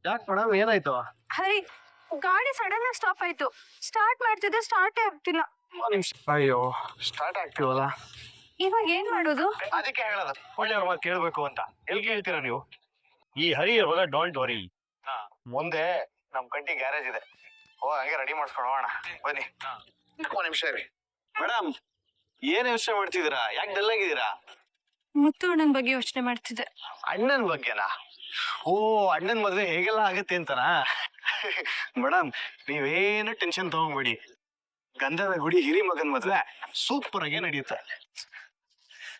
ಯಾಕೆ ಮೇಡಮ್ ಏನಾಯ್ತು? ಹರಿ, ಗಾಡಿ ಸಡನ್ ಆಗಿ ಸ್ಟಾಪ್ ಆಯ್ತು. ಸ್ಟಾರ್ಟ್ ಮಾಡ್ತಿದ್ದೆ, ಸ್ಟಾರ್ಟೇ ಆಗ್ತಿಲ್ಲ. ಅಯ್ಯೋ, ಸ್ಟಾರ್ಟ್ ಆಗ್ತೀವಲ್ಲ. ಇವಾಗ ಏನ್ ಮಾಡೋದು? ಅದಕ್ಕೆ ಹೇಳೋದು ಒಳ್ಳೆಯವ್ರ ಮಾತು ಕೇಳ್ಬೇಕು ಅಂತ. ಎಲ್ಲಿ ಕೇಳ್ತೀರಾ ನೀವು? ಈ ಹರಿ ಇರುವಾಗ ಡೋಂಟ್ ವರಿ. ಮುಂದೆ ನಮ್ ಕಂಟಿ ಗ್ಯಾರೇಜ್ ಇದೆ. ಹಂಗೆ ರೆಡಿ ಮಾಡಿಸ್ಕೊಂಡು ಹೋಗೋಣ ಬನ್ನಿ. ಒಂದ್ ನಿಮಿಷ ರೀ ಮೇಡಮ್, ಏನ್ ಯೋಚನೆ ಮಾಡ್ತಿದ್ದೀರಾ? ಯಾಕೆ ಡಲ್ ಆಗಿದ್ದೀರಾ? ಮುತ್ತು ಅಣ್ಣನ್ ಬಗ್ಗೆ ಯೋಚನೆ ಮಾಡ್ತಿದ್ದೆ. ಅಣ್ಣನ್ ಬಗ್ಗೆನಾ? ಓ, ಅಣ್ಣನ್ ಮದ್ವೆ ಹೇಗೆಲ್ಲ ಆಗತ್ತೆ ಅಂತನಾ? ಮೇಡಮ್, ನೀವೇನು ಟೆನ್ಷನ್ ತಗೊಂಡ್ಬೇಡಿ. ಗಂಧದ ಗುಡಿ ಹಿರಿ ಮಗನ್ ಮದ್ವೆ ಸೂಪರ್ ಆಗಿ ನಡೆಯುತ್ತೆ.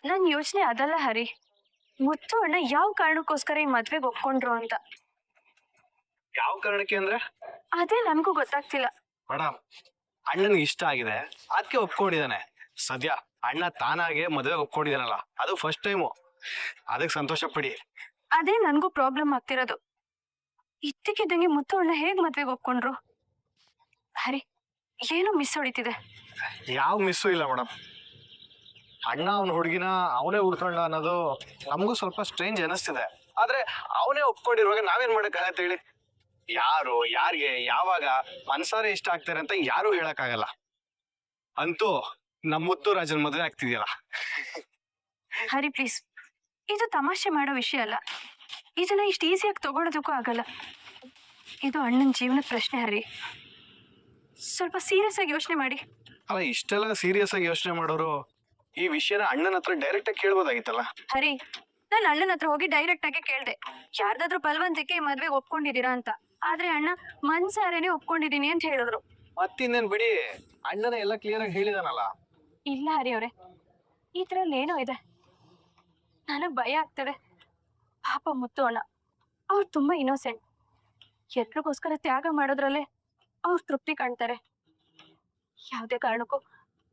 ನನ್ ಯೋಚನೆ ಅದಲ್ಲ ಹರಿ. ಮುತ್ತು ಅಣ್ಣ ಯಾವ ಕಾರಣಕ್ಕೋಸ್ಕರ ಈ ಮದ್ವೆಗೆ ಒಪ್ಕೊಂಡ್ರು ಅಂತ. ಯಾವ ಕಾರಣಕ್ಕೆ ಅಂದ್ರೆ? ಅದೇ ನನ್ಗೂ ಗೊತ್ತಾಗ್ತಿಲ್ಲ. ಮೇಡಮ್, ಅಣ್ಣನಿಗೆ ಇಷ್ಟ ಆಗಿದೆ, ಅದಕ್ಕೆ ಒಪ್ಕೊಂಡಿದ್ದಾನೆ. ಸದ್ಯ ಅಣ್ಣ ತಾನಾಗೆ ಮದ್ವೆಗೆ ಒಪ್ಕೊಂಡಿದ್ದಾನಲ್ಲ, ಅದು ಫಸ್ಟ್ ಟೈಮು. ಅದಕ್ಕೆ ಸಂತೋಷ ಪಡಿ. ಅದೇ ನನ್ಗೂ ಪ್ರಾಬ್ಲಮ್ ಆಗ್ತಿರೋದು. ಇದ್ದಕ್ಕಿದ್ದಂಗೆ ಮುತ್ತು ಅಣ್ಣ ಹೇಗ್ ಮದ್ವೆಗೆ ಒಪ್ಕೊಂಡ್ರು? ಹರಿ, ಏನೋ ಮಿಸ್ ಹೊಡಿತಿದೆ. ಯಾವ ಮಿಸ್ಸು ಇಲ್ಲ ಮೇಡಮ್. ಅಣ್ಣ ಅವನ ಹುಡುಗಿನ ಅವನೇ ಹುಡ್ಕೊಂಡ ಅನ್ನೋದು ನಮಗೂ ಸ್ವಲ್ಪ ಸ್ಟ್ರೇಂಜ್ ಅನಿಸ್ತಿದೆ. ಆದ್ರೆ ಅವನೇ ಒಪ್ಕೊಂಡಿರುವಾಗ ನಾವೇನ್ ಮಾಡಕ್ಕಾಗತ್ತೆ ಹೇಳಿ? ಯಾರು ಯಾರಿಗೆ ಯಾವಾಗ ಮನ್ಸಾರೆ ಇಷ್ಟ ಆಗ್ತಾರೆ ಅಂತ ಯಾರು ಹೇಳಕ್ಕಾಗಲ್ಲ. ಅಂತೂ ನಮ್ಮ ಮುತ್ತು ರಾಜನ್ ಮದ್ವೆ ಆಗ್ತಿದ್ಯಲ್ಲ. ಹರಿ ಪ್ಲೀಸ್, ಇದು ತಮಾಷೆ ಮಾಡೋ ವಿಷಯ ಅಲ್ಲ. ಇದನ್ನ ಇಷ್ಟು ಈಸಿಯಾಗಿ ತಗೊಳೋದಕ್ಕೂ ಆಗಲ್ಲ. ಇದು ಅಣ್ಣನ ಜೀವನದ ಪ್ರಶ್ನೆ ಹರಿ. ಸ್ವಲ್ಪ ಸೀರಿಯಸ್ ಆಗಿ ಯೋಚನೆ ಮಾಡಿ. ಅಲ್ಲ, ಇಷ್ಟೆಲ್ಲ ಸೀರಿಯಸ್ ಆಗಿ ಯೋಚನೆ ಮಾಡೋರು ಈ ವಿಷಯನ ಅಣ್ಣನ ಹತ್ರ ಡೈರೆಕ್ಟ್ ಆಗಿ ಕೇಳ್ಬೋದಾಗಿತ್ತಲ್ಲ. ಹರಿ, ನಾನು ಅಣ್ಣನ ಹತ್ರ ಹೋಗಿ ಡೈರೆಕ್ಟ್ ಆಗಿ ಕೇಳ್ದೆ, ಯಾರ್ದಾದ್ರೂ ಬಲವಂತಕ್ಕೆ ಈ ಮದ್ವೆಗೆ ಒಪ್ಕೊಂಡಿದ್ದೀರಾ ಅಂತ. ಆದ್ರೆ ಅಣ್ಣ ಮನ್ಸಾರೇನೆ ಒಪ್ಕೊಂಡಿದೀನಿ ಅಂತ ಹೇಳಿದ್ರು. ಮತ್ತಿನ್ನೇನ್ ಬಿಡಿ, ಅಣ್ಣನ ಎಲ್ಲ ಕ್ಲಿಯರ್ ಆಗಿ ಹೇಳಿದಾನಲ್ಲ. ಇಲ್ಲ ಹರಿ ಅವ್ರೆ, ಈ ತರ ಏನೋ ಇದೆ. ನನಗ್ ಭಯ ಆಗ್ತದೆ. ಪಾಪ ಮುತ್ತು ಅಣ್ಣ, ಅವ್ರು ತುಂಬಾ ಇನ್ನೋಸೆಂಟ್. ಎಲ್ರಿಗೋಸ್ಕರ ತ್ಯಾಗ ಮಾಡೋದ್ರಲ್ಲೇ ಅವ್ರು ತೃಪ್ತಿ ಕಾಣ್ತಾರೆ. ಯಾವುದೇ ಕಾರಣಕ್ಕೂ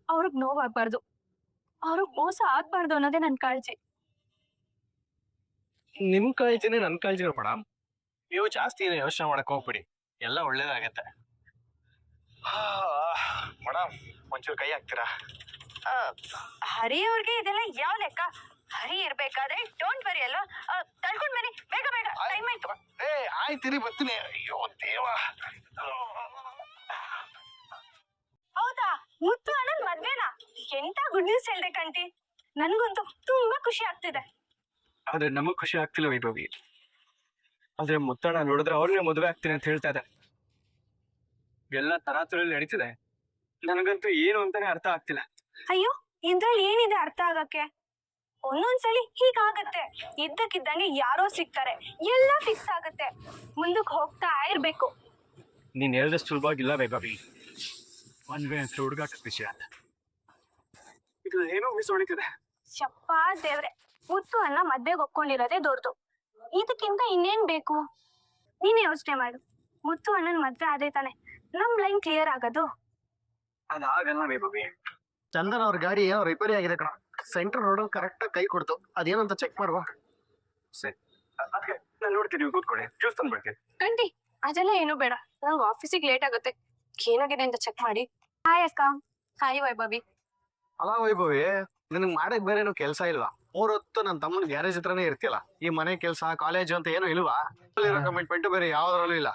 ಅವ್ರಿಗೆ ನೋವಾಗ್ಬಾರ್ದು, ಅವ್ರಿಗೆ ಮೋಸ ಆಗ್ಬಾರ್ದು ಅನ್ನೋದೇ ನನ್ ಕಾಳಜಿ. ನಿಮ್ ಕಾಳಜಿನೇ ನನ್ ಕಾಳಜಿನ ಮೇಡಮ್. ನೀವು ಜಾಸ್ತಿ ಯೋಚನೆ ಮಾಡಕ್ ಹೋಗ್ಬಿಡಿ, ಎಲ್ಲ ಒಳ್ಳೇದಾಗತ್ತೆ. ಮೇಡಮ್, ಒಂಚೂರು ಕೈ ಹಾಕ್ತೀರಾ? ಹರಿ ಅವ್ರಿಗೆ ಇದೆಲ್ಲ ಯಾವ ಲೆಕ್ಕ? ಹರಿ ಇರ್ಬೇಕಾದ್ರೆ ಡೋಂಟ್ ವರಿ ಅಲ್ವಾ? ಕರ್ಕೊಂಡ್ ಬನ್ನಿ, ಬೇಗ ಬೇಗ, ಟೈಮ್ ಆಯ್ತು. ಆಯ್ತಿರಿ, ಬರ್ತೀನಿ. ಅಯ್ಯೋ ದೇವ. ಹೌದಾ, ಮುತ್ತು ಅಣ್ಣನ್ ಮದ್ವೆನಾ? ಎಂತ ಗುಡ್ ನ್ಯೂಸ್ ಹೇಳ್ದೆ ಕಂಟಿ. ನನ್ಗಂತೂ ತುಂಬಾ ಖುಷಿ ಆಗ್ತಿದೆ. ಆದ್ರೆ ನಮಗ್ ಖುಷಿ ಆಗ್ತಿಲ್ಲ ವೈಭವಿ. ಆದ್ರೆ ಮುತ್ತಣ್ಣ ನೋಡಿದ್ರೆ ಅವ್ರನ್ನೇ ಮದುವೆ ಆಗ್ತೀನಿ ಅಂತ ಹೇಳ್ತಾ ಇದೆ. ಎಲ್ಲ ತರಾತುರಲ್ಲಿ ನಡೀತಿದೆ. ನನಗಂತೂ ಏನು ಅಂತಾನೆ ಅರ್ಥ ಆಗ್ತಿಲ್ಲ. ಅಯ್ಯೋ, ಇದ್ರಲ್ಲಿ ಏನಿದೆ ಅರ್ಥ ಆಗಕ್ಕೆ? ಒಂದೊಂದ್ಸಲಿ ಹೀಗಾಗತ್ತೆ. ಇದ್ದಕ್ಕಿದ್ದಂಗೆ ಯಾರೋ ಸಿಗ್ತಾರೆ, ಎಲ್ಲ ಫಿಕ್ಸ್ ಆಗತ್ತೆ. ಮುಂದಕ್ಕೆ ಹೋಗ್ತಾ ಇರ್ಬೇಕು. ನೀನ್ ಹೇಳ್ದಷ್ಟು ಸುಲಭವಾಗಿಲ್ಲ ವೈಭವಿ. ಮನ್ವೆ ಅಂತ ಹುಡುಗಾಟ ವಿಷಯ ಅಂತ ಇದು ಏನೋ ಮಿಸ್ ಹೊಡಿತಿದೆ. ಶಪ್ಪಾ ದೇವ್ರೆ, ಮುತ್ತು ಅಣ್ಣ ಮದ್ವೆಗೆ ಒಪ್ಕೊಂಡಿರೋದೇ ದೊಡ್ಡದು. ಇದಕ್ಕಿಂತ ಇನ್ನೇನ್ ಬೇಕು? ನೀನೇ ಯೋಚನೆ ಮಾಡು. ಮುತ್ತು ಅಣ್ಣನ್ ಮದ್ವೆ ಆದ್ರೆ ತಾನೆ ನಮ್ ಲೈನ್ ಕ್ಲಿಯರ್ ಆಗೋದು. ಅದಾಗಲ್ಲ ವೈಭವಿ. ಚಂದನ್ ಅವ್ರ ಗಾಡಿ ಏನೋ ರಿಪೇರಿ ಆಗಿದೆ ಕಣ. ಸೆಂಟರ್ ರೋಡ್ ಕರೆಕ್ಟ್ ಆಗಿ ಕೈ ಕೊಡ್ತು. ಅದೇನಂತ ಚೆಕ್ ಮಾಡುವ. ಸರಿ, ನಾನು ನೋಡ್ತೀನಿ, ಕೂತ್ಕೊಳ್ಳಿ, ಜ್ಯೂಸ್ ತಂದ್ಬಿಡ್ತೀನಿ. ಕಂಟಿ, ಅದೆಲ್ಲ ಏನು ಬೇಡ. ನಂಗೆ ಆಫೀಸಿಗೆ ಲೇಟ್ ಆಗುತ್ತೆ. ಏನಾಗಿದೆ ಅಂತ ಚೆಕ್ ಮಾಡಿ. ಹಾಯ್ ಅಕ್ಕ. ಹಾಯ್ ವೈಭವಿ. ಅಲ್ಲ ವೈಭವಿ, ನಿನಗ್ ಮಾಡಕ್ ಬೇರೆ ಏನು ಕೆಲಸ ಇಲ್ವಾ? ಹೊತ್ತು ನನ್ನ ತಮ್ಮನ ಗ್ಯಾರೇಜ್ ಹತ್ರನೇ ಇರ್ತಿಯಲ್ಲ. ಈ ಮನೆ ಕೆಲಸ, ಕಾಲೇಜ್ ಅಂತ ಏನು ಇಲ್ವಾ? ಕಮಿಟ್ಮೆಂಟ್ ಬೇರೆ ಯಾವ್ದ್ರಲ್ಲೂ ಇಲ್ಲ.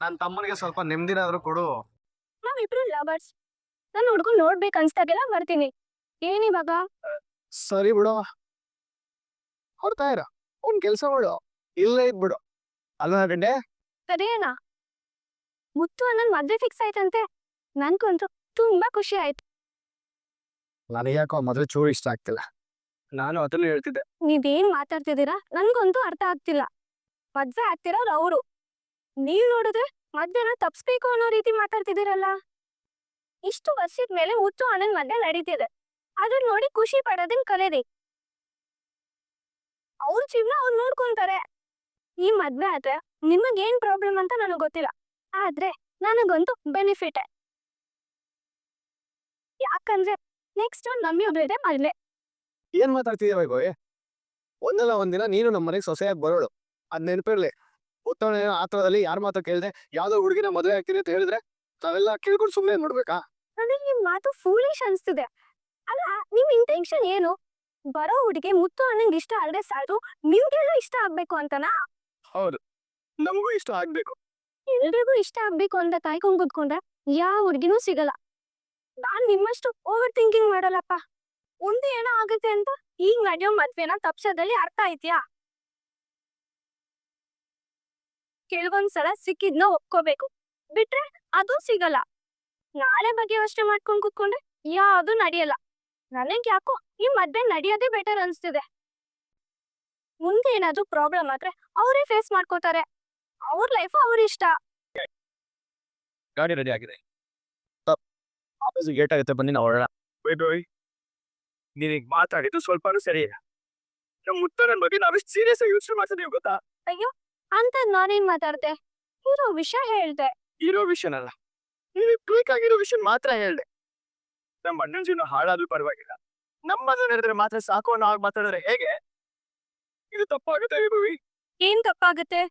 ನನ್ನ ತಮ್ಮನಿಗೆ ಸ್ವಲ್ಪ ನೆಮ್ಮದಿನಾದ್ರೂ ಕೊಡು. ನಾವಿಬ್ರು ಲವರ್ಸ್. ನಾನು ಹುಡ್ಕೊಂಡು ನೋಡ್ಬೇಕು ಅನ್ಸ್ದಾಗೆಲ್ಲ ಬರ್ತೀನಿ. ಏನಿವಾಗ? ಸರಿ ಬಿಡು, ಹೊರ್ತಾ ಇರ. ಅವ್ನ್ ಕೆಲ್ಸ ಬಿಡು, ಇಲ್ಲೇ ಇದ್ಬಿಡು. ಅಲ್ಲ ಗಂಡೆ, ಸರಿನಾ? ಮುತ್ತು ಅಣ್ಣನ್ ಮದ್ವೆ ಫಿಕ್ಸ್ ಆಯ್ತಂತೆ. ನನ್ಗಂತೂ ತುಂಬಾ ಖುಷಿ ಆಯ್ತು. ನನಗೆ ಯಾಕೋ ಮದ್ವೆ ಚೂರು ಇಷ್ಟ ಆಗ್ತಿಲ್ಲ. ನಾನು ಅದನ್ನು ಹೇಳ್ತಿದ್ದೆ. ನೀವೇನ್ ಮಾತಾಡ್ತಿದ್ದೀರಾ ನನ್ಗಂತೂ ಅರ್ಥ ಆಗ್ತಿಲ್ಲ. ಮದ್ವೆ ಆಗ್ತಿರೋರು ಅವರು. ನೀವ್ ನೋಡಿದ್ರೆ ಮದ್ವೆನ ತಪ್ಸ್ಬೇಕು ಅನ್ನೋ ರೀತಿ ಮಾತಾಡ್ತಿದ್ದೀರಲ್ಲ. ಇಷ್ಟು ವರ್ಷದ ಮೇಲೆ ಮುತ್ತು ಅಣ್ಣನ್ ಮದ್ವೆ ನಡೀತಿದೆ. ಅದನ್ನ ನೋಡಿ ಖುಷಿ ಪಡೋದನ್ ಕಲೇರಿ. ಅವ್ರ ಜೀವನ ಅವ್ರು ನೋಡ್ಕೊಂತಾರೆ. ಈ ಮದ್ವೆ ಆದ್ರೆ ನಿಮಗೇನ್ ಪ್ರಾಬ್ಲಮ್ ಅಂತ ನನಗ್ ಗೊತ್ತಿಲ್ಲ. ಆದ್ರೆ ನನಗಂತೂ ಬೆನಿಫಿಟ್. ಯಾಕಂದ್ರೆ ನೆಕ್ಸ್ಟ್ ನಮ್ಮಿಬ್ರದೇ ಮದ್ವೆ. ಏನ್ ಮಾತಾಡ್ತಿದ್ಯಾ ವೈಭವಿ? ಒಂದಲ್ಲ ಒಂದಿನ ನೀನು ನಮ್ಮ ಮನೆಗೆ ಸೊಸೆಯಾಗಿ ಬರೋಳು. ಅದ್ ನೆನಪಿರ್ಲಿ. ಉತ್ತಮ ಆತ್ರದಲ್ಲಿ ಯಾರ ಮಾತು ಕೇಳ್ದೆ ಯಾವ್ದೋ ಹುಡುಗಿನ ಮದುವೆ ಆಗ್ತೀನಿ ಅಂತ ಹೇಳಿದ್ರೆ ನಾವೆಲ್ಲ ಕೇಳ್ಕೊಂಡು ಸುಮ್ಮನೆ ನೋಡ್ಬೇಕಾ? ನನಗೆ ನಿಮ್ ಮಾತು ಫೂಲಿಶ್ ಅನ್ಸ್ತಿದೆ. ಅಲ್ಲ, ನಿಮ್ ಇಂಟೆನ್ಷನ್ ಏನು? ಬರೋ ಹುಡುಗಿ ಮುತ್ತು ಅಣ್ಣಂಗೆ ಇಷ್ಟ ಅಲ್ಲದೆ ಸಾಕು, ನಿಮ್ಗೆಲ್ಲ ಇಷ್ಟ ಆಗ್ಬೇಕು ಅಂತನಾ? ಹೌದು, ನಮಗೂ ಇಷ್ಟ ಆಗ್ಬೇಕು. ಎಲ್ರಿಗೂ ಇಷ್ಟ ಆಗ್ಬೇಕು ಅಂತ ಕಾಯ್ಕೊಂಡ್ ಕೂತ್ಕೊಂಡ್ರೆ ಯಾವ ಹುಡ್ಗಿನೂ ಸಿಗಲ್ಲ. ನಾನ್ ನಿಮ್ಮಷ್ಟು ಓವರ್ ಥಿಂಕಿಂಗ್ ಮಾಡಲ್ಲಪ್ಪ. ಮುಂದೆ ಏನೋ ಆಗುತ್ತೆ ಅಂತ ಈಗ ನಡೆಯೋ ಮದ್ವೆನ ತಪ್ಸೋದ್ರಲ್ಲಿ ಅರ್ಥ ಐತ್ಯಾ? ಕೆಲವೊಂದ್ಸಲ ಸಿಕ್ಕಿದ್ನ ಒಪ್ಕೋಬೇಕು, ಬಿಟ್ರೆ ಅದು ಸಿಗಲ್ಲ. ನಾಳೆ ಬಗ್ಗೆ ಯೋಚನೆ ಮಾಡ್ಕೊಂಡ್ ಕೂತ್ಕೊಂಡ್ರೆ ಯಾವ್ದು ನಡೆಯಲ್ಲ. ನನಗ್ ಯಾಕೋ ಈ ಮದ್ವೆ ನಡೆಯೋದೇ ಬೆಟರ್ ಅನ್ಸ್ತಿದೆ. ಮುಂದೆ ಏನಾದ್ರೂ ಪ್ರಾಬ್ಲಮ್ ಆದ್ರೆ ಅವರೇ ಫೇಸ್ ಮಾಡ್ಕೋತಾರೆ. ಅವ್ರ ಲೈಫ್ ಅವ್ರ ಇಷ್ಟ. ಗಾಡಿ ರೆಡಿ ಆಗಿದೆ. ಆಫೀಸಿಗೆ ಲೇಟ್ ಆಗುತ್ತೆ, ಬನ್ನಿ ನಾವು ಹೊರಡೋಣ. ಒಯ್ ನೀನೀಗ ಮಾತಾಡಿದ್ದು ಸ್ವಲ್ಪನೂ ಸರಿ ಇಲ್ಲ. ನಮ್ಮ ಮುತ್ತನ ಬಗ್ಗೆ ನಾವೆಷ್ಟು ಸೀರಿಯಸ್ ಆಗಿ ಯೋಚನೆ ಮಾಡ್ತಿದೀವಿ ಗೊತ್ತಾ? ಅಯ್ಯೋ, ಅಂತ ನಾನೇನ್ ಮಾತಾಡ್ದೆ? ಇರೋ ವಿಷಯ ಹೇಳ್ದೆ. ಇರೋ ವಿಷಯನಲ್ಲ, ನೀನು ಕ್ವಿಕ್ ಆಗಿರೋ ವಿಷಯ ಮಾತ್ರ ಹೇಳ್ದೆ. ನಮ್ಮ ಅಣ್ಣನ ಜೀವನ ಹಾಳಾದ್ರೂ ಪರವಾಗಿಲ್ಲ, ನಮ್ಮ ಮದುವೆ ನಡೆದ್ರೆ ಮಾತ್ರ ಸಾಕು ಅನ್ನೋ ಹಾಗೆ ಮಾತಾಡಿದ್ರೆ ಹೇಗೆ? ಇದು ತಪ್ಪಾಗುತ್ತೆ ಭವಿ. ಏನ್ ತಪ್ಪಾಗುತ್ತೆ?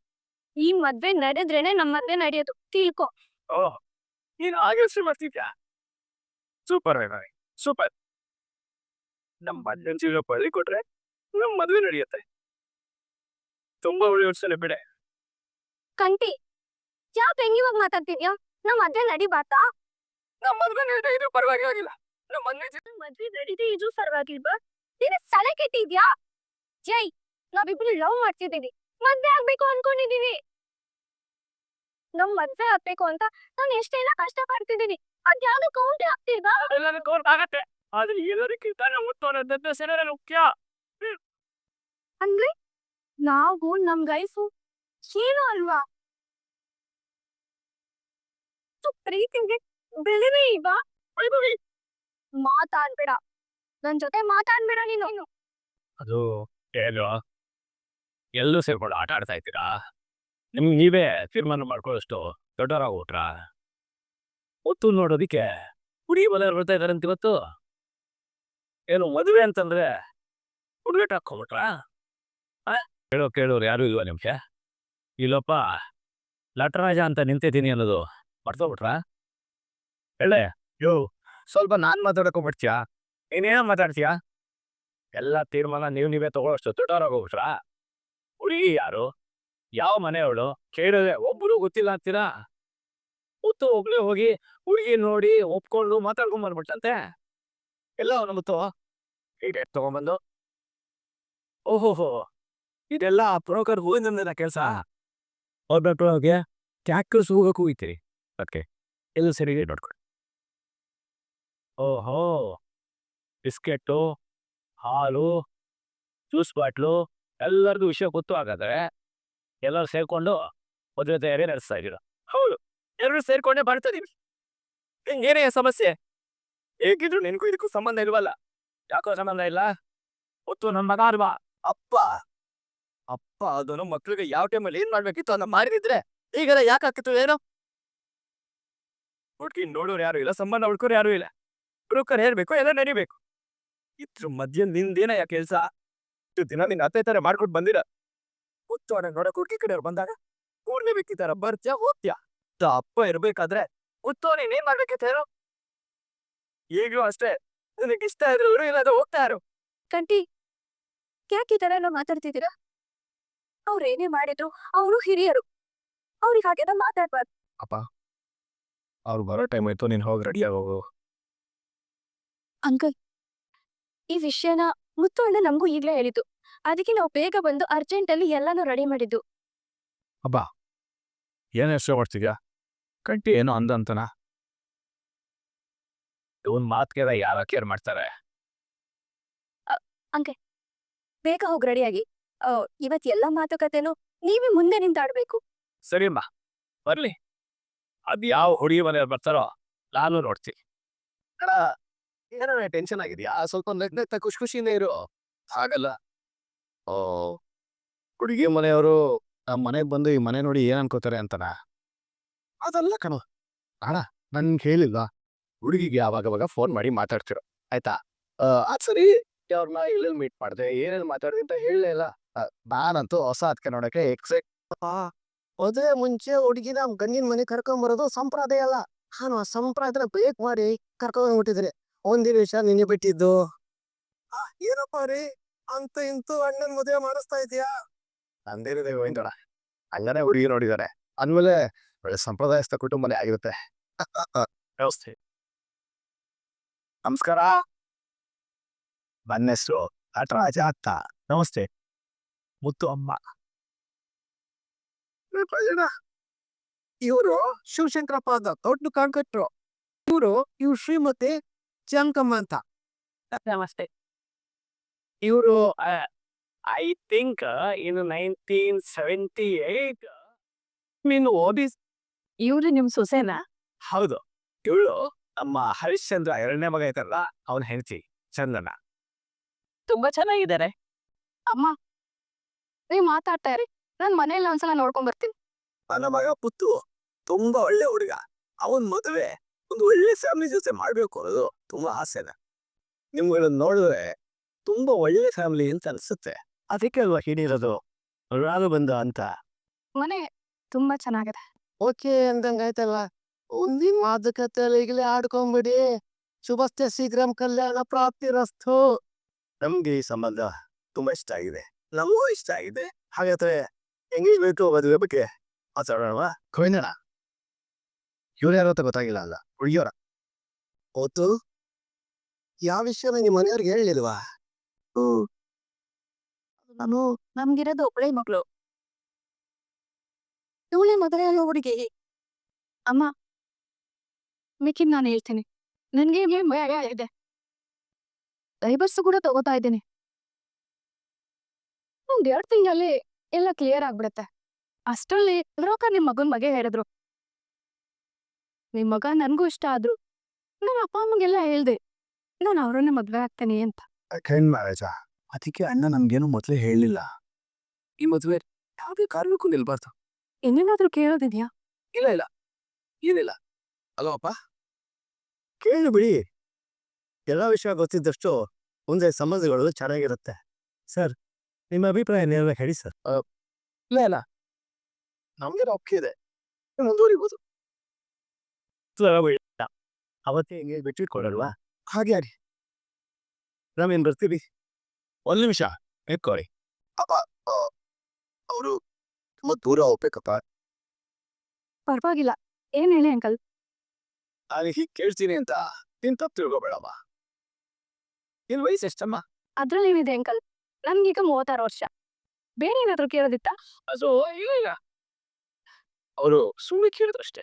ಈ ಮದ್ವೆ ನಡೆದ್ರೇನೆ ನಮ್ ಮದ್ವೆ ನಡೆಯೋದು, ತಿಳ್ಕೊ. ಓಹ್, ನೀನು ಹಾಗೆ ಯೋಚನೆ ಮಾಡ್ತಿದ್ಯಾ? Super Bhavi, super. ನಮ್ಮ ಅಣ್ಣನ ಜೀವನ ಬಳಿ ಕೊಟ್ರೆ ನಮ್ಮ ಮದುವೆ ನಡೆಯುತ್ತೆ. ತುಂಬಾ ಒಳ್ಳೆ ಯೋಚನೆ ಬಿಡೆ. ಕಂಟಿ, ಯಾಕೆ ಹೆಂಗಿವಾಗ ಮಾತಾಡ್ತಿದ್ಯಾ? ನಮ್ ಮದ್ವೆ ನಡಿಬಾರ್ದಾ? ನಮ್ಮ ಮದುವೆ ನಡೆದ್ರೆ ಇದು ಪರವಾಗಿಲ್ಲ. ನಮ್ಮ ಮದ್ವೆ ನಡೀದೆ ಇದು ಪರವಾಗಿಲ್ವಾ? ನೀನು ತಲೆ ಕೆಟ್ಟಿದ್ಯಾ? ಜೈ, ನಾವಿಬ್ರು ಲವ್ ಮಾಡ್ತಿದ್ದೀವಿ, ಮದ್ವೆ ಆಗ್ಬೇಕು ಅನ್ಕೊಂಡಿದೀವಿ. ನಮ್ ಮದ್ವೆ ಆಗ್ಬೇಕು ಅಂತ ನಾನು ಎಷ್ಟೆಲ್ಲ ಕಷ್ಟ ಪಡ್ತಿದ್ದೀನಿ. ಅದ್ಯಾವ್ದು ಕೌಂಟ್ ಆಗ್ತಿಲ್ವಾ? ಎಲ್ಲರೂ ಕೌಂಟ್ ಆಗತ್ತೆ, ಆದ್ರೆ ಎಲ್ಲರಿಗಿಂತ ನಮ್ಮ ಮುತ್ತೋನ ದೊಡ್ಡ ಮುಖ್ಯ. ಅಂದ್ರೆ ನಾವು ನಮ್ ಲೈಫು ಏನು ಅಲ್ವಾ? ಪ್ರೀತಿಗೆ ಬೆಲೆನೇ ಇಲ್ವಾ? ವೈಭವಿ, ಮಾತಾಡ್ಬೇಡ, ನನ್ ಜೊತೆ ಮಾತಾಡ್ಬೇಡ ನೀನು. ಅದು ಏನು, ಎಲ್ಲೂ ಸೇರ್ಕೊಂಡು ಆಟ ಆಡ್ತಾ ಇದ್ದೀರಾ? ನಿಮ್ಗೆ ನೀವೇ ತೀರ್ಮಾನ ಮಾಡ್ಕೊಳ್ಳೋಷ್ಟು ದೊಡ್ಡವರಾಗ್ಬಿಟ್ರಾ? ಹೊತ್ತು ನೋಡೋದಿಕ್ಕೆ ಹುಡುಗಿ ಮನೆಯವ್ರು ಬರ್ತಾ ಇದಾರೆ ಅಂತ ಇವತ್ತು. ಏನು ಮದುವೆ ಅಂತಂದ್ರೆ ಹುಡುಗಾಟ ಹಾಕೊಂಬಿಟ್ರಾ? ಕೇಳೋರು ಯಾರು ಇಲ್ವಾ ನಿಮ್ಗೆ? ಇಲ್ಲಪ್ಪ ಲಟರಾಜ ಅಂತ ನಿಂತಿದ್ದೀನಿ ಅನ್ನೋದು ಮರ್ತೋಗ್ಬಿಟ್ರಾ? ಹೇಳೆ ಯೋ, ಸ್ವಲ್ಪ ನಾನ್ ಮಾತಾಡಕೋಗ್ಬಿಡ್ತೀಯಾ? ನೀನೇನು ಮಾತಾಡ್ತೀಯಾ? ಎಲ್ಲ ತೀರ್ಮಾನ ನೀವೇ ತಗೊಳ್ಳೋಷ್ಟು ದೊಡ್ಡವರಾಗೋಗ್ಬಿಟ್ರಾ? ಹುಡುಗಿ ಯಾರು, ಯಾವ ಮನೆಯವಳು ಕೇಳಿದ್ರೆ ಒಬ್ಬರು ಗೊತ್ತಿಲ್ಲ ಅಂತೀರಾ? ಮುತ್ತು ಒಬ್ಳೆ ಹೋಗಿ ಹುಡುಗಿ ನೋಡಿ ಒಪ್ಕೊಂಡು ಮಾತಾಡ್ಕೊಂಡ್ ಬಂದ್ಬಿಟ್ಟಂತೆ. ಎಲ್ಲ ಅವನ ಮುತ್ತು ಹೀಗೆ ತಗೊಂಬಂದು, ಓಹೋಹೋ, ಇದೆಲ್ಲ ಬ್ರೋಕರ್ ಹೂವಿನ ಕೆಲಸ. ಹೋಗ್ಬೇಕು ಹೋಗಿ ಟ್ಯಾಕ್ಸ್ ಹೋಗಕ್ಕೆ ಹೋಗ್ತೀರಿ ಅದಕ್ಕೆ ಎಲ್ಲ ಸರಿ ನೋಡ್ಕೊಳ್ಳಿ. ಓಹೋ, ಬಿಸ್ಕೆಟ್ಟು, ಹಾಲು, ಜ್ಯೂಸ್ ಬಾಟ್ಲು ಎಲ್ಲರದು ವಿಷಯ ಗೊತ್ತು. ಹಾಗಾದ್ರೆ ಎಲ್ಲರೂ ಸೇರ್ಕೊಂಡು ಮದುವೆ ತಯಾರಿ ನಡೆಸ್ತಾ ಇದ್ದೀರ? ಹೌದು, ಎಲ್ಲರೂ ಸೇರ್ಕೊಂಡೇ ಮಾಡ್ತಾ ಇದೀವಿ. ಏನೇ ಸಮಸ್ಯೆ? ಹೇಗಿದ್ರು ನಿನಗೂ ಇದಕ್ಕೂ ಸಂಬಂಧ ಇಲ್ವಲ್ಲ? ಯಾಕೋ ಸಂಬಂಧ ಇಲ್ಲ? ಹೊತ್ತು ನನ್ನ ಮಗ ಅಲ್ವಾ? ಅಪ್ಪ ಅಪ್ಪ ಅದನ್ನು ಮಕ್ಳಿಗೆ ಯಾವ ಟೈಮಲ್ಲಿ ಏನ್ ಮಾಡ್ಬೇಕಿತ್ತು ಅದನ್ನ ಮಾಡಿದ್ರೆ ಈಗೆಲ್ಲ ಯಾಕೆ ಹಾಕಿತ್ತು ಏನೋ? ಹುಡ್ಗಿ ನೋಡೋರು ಯಾರು ಇಲ್ಲ, ಸಂಬಂಧ ಹುಡ್ಕೋರು ಯಾರು ಇಲ್ಲ. ಬ್ರೋಕರ್ ಹೇಳ್ಬೇಕು, ಎಲ್ಲ ನಡಿಬೇಕು. ಇದ್ರ ಮಧ್ಯ ನಿಂದೇನ ಕೆಲ್ಸ? ಇಷ್ಟು ದಿನ ನಿನ್ನ ಅತ್ತೆ ತರ ಮಾಡ್ಕೊಂಡು ಬಂದಿರ. ಹುಚ್ಚೋಣ ನೋಡಕ್ ಹುಡುಗಿ ಕಡೆಯವ್ರು ಬಂದಾಗ ಕೂಡ್ಲೆ ವ್ಯಕ್ತಿ ತರ ಬರ್ತ್ಯಾ ಹೋಗ್ತ್ಯಾ? ಅಪ್ಪ ಇರ್ಬೇಕಾದ್ರೆ ಹುಚ್ಚೋ ನೀನ್ ಮಾಡ್ಬೇಕಿತ್ತು ಹೇಳು? ಈಗ್ಲೂ ಅಷ್ಟೇ, ನಿನಗೆ ಇಷ್ಟ ಇದ್ರೆ ಇವರು ಇಲ್ಲದ ಹೋಗ್ತಾ ಇರು. ಕಂಟಿ, ಯಾಕೆ ಈ ತರ ಎಲ್ಲ ಮಾತಾಡ್ತಿದ್ದೀರಾ? ಅವ್ರೇನೇ ಮಾಡಿದ್ರು ಅವರು ಹಿರಿಯರು, ಅವ್ರಿಗೆ ಹಾಗೆಲ್ಲ ಮಾತಾಡ್ಬಾರ್ದು. ಅಪ್ಪ, ಅವ್ರು ಬರೋ ಟೈಮ್ ಆಯ್ತು, ನೀನ್ ಹೋಗಿ ರೆಡಿ ಆಗೋಗು. ಅಂಕಲ್, ಈ ವಿಷಯನ ಮುತ್ತು ಅಣ್ಣ ನಮಗೂ ಈಗ್ಲೇ ಹೇಳಿದ್ದು, ಅದಕ್ಕೆ ನಾವು ಬೇಗ ಬಂದು ಅರ್ಜೆಂಟಲ್ಲಿ ಎಲ್ಲಾನು ರೆಡಿ ಮಾಡಿದ್ದು. ಅಬ್ಬ, ಏನ್ ಹೆಸರು ಮಾಡ್ತಿದ್ಯಾ? ಕಂಟಿ ಏನೋ ಅಂದಂತನ? ಇವನ್ ಮಾತ್ಗೆಲ್ಲ ಯಾರ ಕೇರ್ ಮಾಡ್ತಾರೆ? ಬೇಗ ಹೋಗಿ ರೆಡಿಯಾಗಿ. ಇವತ್ ಎಲ್ಲ ಮಾತುಕತೆನೂ ನೀವೇ ಮುಂದೆ ನಿಂತಾಡ್ಬೇಕು. ಸರಿ ಅಮ್ಮ, ಬರ್ಲಿ. ಅದ್ ಯಾವ ಹುಡುಗಿ ಮನೆಯವ್ರು ಬರ್ತಾರೋ ನಾನು ನೋಡ್ತೀನಿ. ಏನೋ ಟೆನ್ಷನ್ ಆಗಿದ್ಯಾ? ಸ್ವಲ್ಪ ನಗ್ನಗ್ತಾ ಖುಷಿ ಖುಷಿಯಿಂದ ಇರು. ಹಾಗಲ್ಲ, ಓ, ಹುಡುಗಿ ಮನೆಯವರು ನಮ್ಮ ಮನೆಗೆ ಬಂದು ಈ ಮನೆ ನೋಡಿ ಏನ್ ಅನ್ಕೋತಾರೆ ಅಂತನ? ಅದಲ್ಲ ಕಣೋ ಅಣ್ಣ, ನನ್ಗೆ ಹೇಳಿಲ್ಲ. ಹುಡುಗಿಗೆ ಯಾವಾಗವಾಗ ಫೋನ್ ಮಾಡಿ ಮಾತಾಡ್ತಿರೋ, ಆಯ್ತಾ? ಅದ್ ಸರಿ, ಅವ್ರನ್ನ ಎಲ್ಲೆಲ್ಲಿ ಮೀಟ್ ಮಾಡಿದೆ, ಏನೇನು ಮಾತಾಡಿದೆ ಅಂತ ಹೇಳಲೇ ಇಲ್ಲ. ನಾನಂತೂ ಹೊಸ ಅದಕ್ಕೆ ನೋಡಕ್ಕೆ ಎಕ್ಸೈಟ್. ಮದುವೆ ಮುಂಚೆ ಹುಡುಗಿನ ಗಂಡಿನ ಮನೆ ಕರ್ಕೊಂಬರೋದು ಸಂಪ್ರದಾಯ ಅಲ್ಲ. ನಾನು ಆ ಸಂಪ್ರದಾಯನ ಬೇಕ್ ಮಾಡಿ ಕರ್ಕೊಂಡ್ಬಿಟ್ಟಿದ್ರೆ ಒಂದಿನ ವಿಷಯ ನಿನ್ನೆ ಬಿಟ್ಟಿದ್ದು. ಏನಪ್ಪ ರೀ, ಅಂತ ಇಂತೂ ಅಣ್ಣನ ಮದುವೆ ಮಾಡಿಸ್ತಾ ಇದೀಯಾ? ನಂದೇನಿದೆ ಗೋವಿಂದಣ್ಣ, ಹಂಗನೇ ಹುಡುಗಿ ನೋಡಿದ್ದಾರೆ ಅಂದ್ಮೇಲೆ ಒಳ್ಳೆ ಸಂಪ್ರದಾಯಸ್ಥ ಕುಟುಂಬನೇ ಆಗಿರುತ್ತೆ. ವ್ಯವಸ್ಥೆ. ನಮಸ್ಕಾರ. ನನ್ನ ಹೆಸರು ನಟರಾಜ ಅಂತ. ನಮಸ್ತೆ. ಮುತ್ತು ಅಮ್ಮ. ಇವರು ಶಿವಶಂಕರಪ್ಪ ಅಂತ ದೊಡ್ಡ ಕಾಂಟ್ರಾಕ್ಟ್ರು. ಇವರು ಶ್ರೀಮತಿ ಜಂಕಮ್ಮ ಅಂತ. ನಮಸ್ತೆ. ಇವರು ಐ ಥಿಂಕ್ ಇನ್ನು 1978 ನೀನು ಓದಿ. ಇವ್ರು ನಿಮ್ ಸೊಸೆನಾ? ಹೌದು, ಇವಳು ನಮ್ಮ ಹರಿಶ್ಚಂದ್ರ ಎರಡನೇ ಮಗ ಐತಲ್ಲ ಅವನ ಹೆಂಡತಿ ಚಂದನ. ತುಂಬಾ ಚೆನ್ನಾಗಿದ್ದಾರೆ. ಅಮ್ಮ, ನೀವ್ ಮಾತಾಡ್ತಾ ಇರಿ, ನಾನ್ ಮನೇಲಿ ಒಂದ್ಸಲ ನೋಡ್ಕೊಂಡ್ ಬರ್ತೀನಿ. ನನ್ನ ಮಗ ಪುತ್ತು ತುಂಬಾ ಒಳ್ಳೆ ಹುಡುಗ. ಅವನ್ ಮದುವೆ ಒಂದು ಒಳ್ಳೆ ಫ್ಯಾಮಿಲಿ ಜೊತೆ ಮಾಡ್ಬೇಕು ಅನ್ನೋದು ತುಂಬಾ ಆಸೆನ. ನಿಮ್ಗಳನ್ನ ನೋಡಿದ್ರೆ ತುಂಬಾ ಒಳ್ಳೆ ಫ್ಯಾಮಿಲಿ ಅಂತ ಅನ್ಸುತ್ತೆ. ಅದಕ್ಕೆ ಅಲ್ವಾ ಹಿಡಿರೋದು ರಾಘ ಬಂದ ಅಂತ. ಮನೆ ತುಂಬಾ ಚೆನ್ನಾಗಿದೆ. ಓಕೆ ಅಂದಂಗಾಯ್ತಲ್ಲ. ಒಂದಿನ ಮಾತುಕತೆಯಲ್ಲಿ ಈಗಲೇ ಆಡ್ಕೊಂಬಿಡಿ. ಶುಭಸ್ತೆ ಶೀಘ್ರಂ ಕಲ್ಯಾಣ ಪ್ರಾಪ್ತಿರಸ್ತು. ನಮ್ಗೆ ಈ ಸಂಬಂಧ ತುಂಬಾ ಇಷ್ಟ ಆಗಿದೆ, ನಮಗೂ ಇಷ್ಟ ಆಗಿದೆ. ಹಾಗಾದ್ರೆ ಎಂಗೇಜ್ಮೆಂಟ್ ಮದುವೆ ಬಗ್ಗೆ ಮಾತಾಡೋಣ. ಕೊಯ್ನಣ ಇವ್ರು ಯಾರು ಅಂತ ಗೊತ್ತಾಗಿಲ್ಲ ಅಲ್ಲ ಹುಡುಗಿಯವರ. ಓತು ಯಾವ ವಿಷಯನ ನಿಮ್ಮ ಮನೆಯವ್ರಿಗೆ ಹೇಳಿಲ್ವಾ? ನಾನು ನಮ್ಗಿರೋದು ಒಬ್ಬಳೇ ಮಗಳು. ಇವಳೇ ಮದುವೆ ಅನ್ನೋ ಹುಡುಗಿ. ಅಮ್ಮ, ಮಿಕ್ಕಿದ್ ನಾನು ಹೇಳ್ತೀನಿ. ನನ್ಗೆ ಭಯ ಇದೆ. ಡೈವರ್ಸ್ ಕೂಡ ತಗೋತಾ ಇದ್ದೀನಿ. ಒಂದ್ 2 ತಿಂಗಳಲ್ಲಿ ಎಲ್ಲ ಕ್ಲಿಯರ್ ಆಗ್ಬಿಡುತ್ತೆ. ಅಷ್ಟ್ರಲ್ಲಿ ಬ್ರೋಕರ್ ನಿಮ್ ಮಗನ್ ಬಗ್ಗೆ ಹೇಳಿದ್ರು. ನಿಮ್ ಮಗ ನನ್ಗೂ ಇಷ್ಟ ಆದ್ರು. ನನ್ನ ಅಪ್ಪ ಅಮ್ಮಗೆಲ್ಲ ಹೇಳ್ದೆ ನಾನು ಅವ್ರನ್ನೇ ಮದ್ವೆ ಆಗ್ತೀನಿ ಅಂತ. ಕೈನ್ ಮ್ಯಾರೇಜ. ಅದಕ್ಕೆ ಅಣ್ಣ ನಮ್ಗೇನು ಮೊದಲೇ ಹೇಳಿಲ್ಲ. ಈ ಮದುವೆ ಯಾವುದೇ ಕಾರಣಕ್ಕೂ ನಿಲ್ಬಾರ್ದು. ಇನ್ನೇನಾದ್ರೂ ಕೇಳೋದಿದ್ಯಾ? ಇಲ್ಲ ಇಲ್ಲ ಏನಿಲ್ಲ ಅಲ್ವಪ್ಪ. ಕೇಳಿ ಬಿಡಿ. ಎಲ್ಲ ವಿಷಯ ಗೊತ್ತಿದ್ದಷ್ಟು ಮುಂದೆ ಸಂಬಂಧಗಳು ಚೆನ್ನಾಗಿರುತ್ತೆ. ಸರ್, ನಿಮ್ಮ ಅಭಿಪ್ರಾಯ ನೇರ ಹೇಳಿ ಸರ್. ಇಲ್ಲ ಇಲ್ಲ ನಮ್ಗೆ ಒಪ್ಪಿಗೆ ಇದೆ, ಮುಂದುವರಿಬೋದು. ಅವತ್ತೇ ಹಿಂಗೆ ಬಿಟ್ಟಿಟ್ಕೊಡಲ್ವಾ? ಹಾಗೆ ಆಡಿ. ನಾವೇನು ಬರ್ತೀವಿ. ಒಂದು ನಿಮಿಷ ಎತ್ಕೊಳ್ಳಿ. ಅಪ್ಪ ಅವರು ತುಂಬ ದೂರ ಹೋಗ್ಬೇಕಪ್ಪ. ಪರವಾಗಿಲ್ಲ, ಏನ್ ಹೇಳಿ ಅಂಕಲ್. ನಾನು ಹೀಗೆ ಕೇಳ್ತೀನಿ ಅಂತ ನೀನ್ ತಪ್ಪು ತಿಳ್ಕೊಬೇಡಮ್ಮ. ನಿನ್ ವಯಸ್ಸು ಎಷ್ಟಮ್ಮ? ಅದ್ರಲ್ಲಿ ಏನಿದೆ ಅಂಕಲ್, ನನ್ಗೀಗ 36 ವರ್ಷ. ಬೇರೆ ಏನಾದ್ರು ಕೇಳೋದಿತ್ತಾ? ಅದು ಈಗ ಅವರು ಸುಮ್ಮನೆ ಕೇಳಿದ್ರು ಅಷ್ಟೇ.